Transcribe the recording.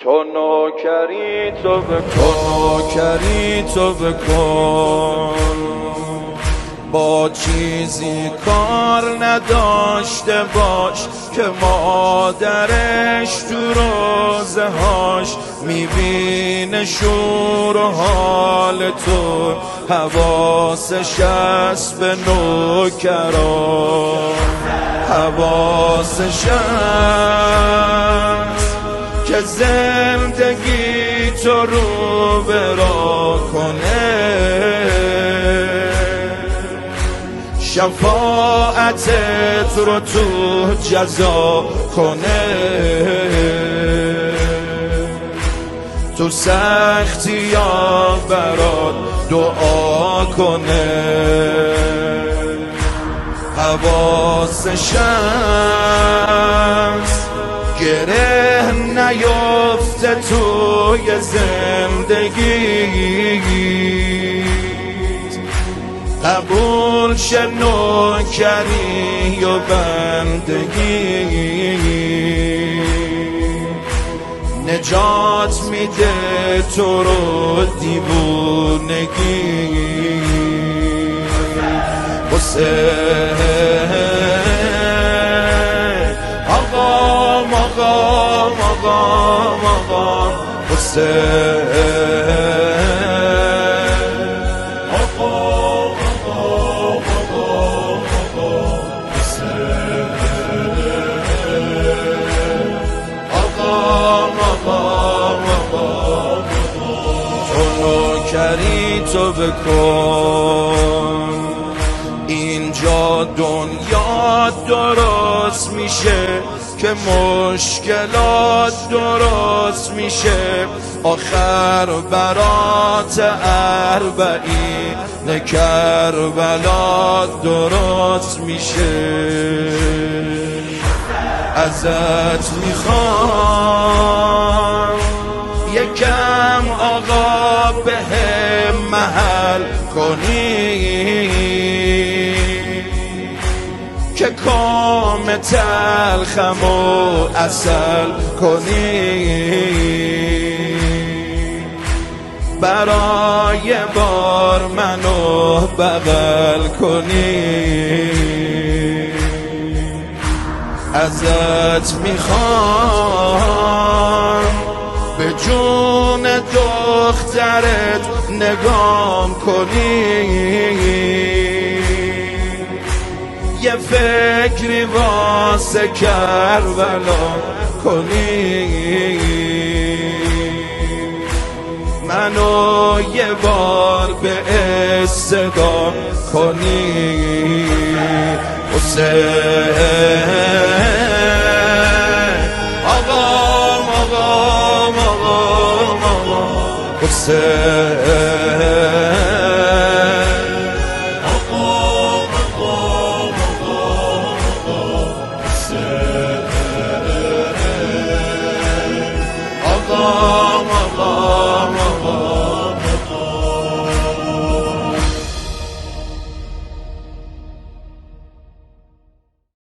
تو نوکری تو بکن با چیزی کار نداشته باش که مادرش تو روزه هاش میبینه شور و حال تو، حواسش هست به نوکران، حواسش هست که زندگی تو رو برا کنه، شفاعتت رو تو جزا کنه، تو سختی ها برات دعا کنه، حواسش هست گره نیفته توی زندگی، قبول شه نوکری و بندگی، نجات میده تو رو دیوونگی. حسین آقام آقام آقام آقام حسین تو بکن اینجا دنیا درست میشه که مشکلات درست میشه، آخر برات اربعین کربلا درست میشه. ازت میخوام یکم آقا به محل کنی که کام تلخم و عسل کنی، برای بار منو بغل کنی. ازت میخوام به جون دخترت نگام کنی، یه فکری واسه کربلا کنی، منو یه بار به صدا کنی. حسین آقام آقام آقام آقام حسین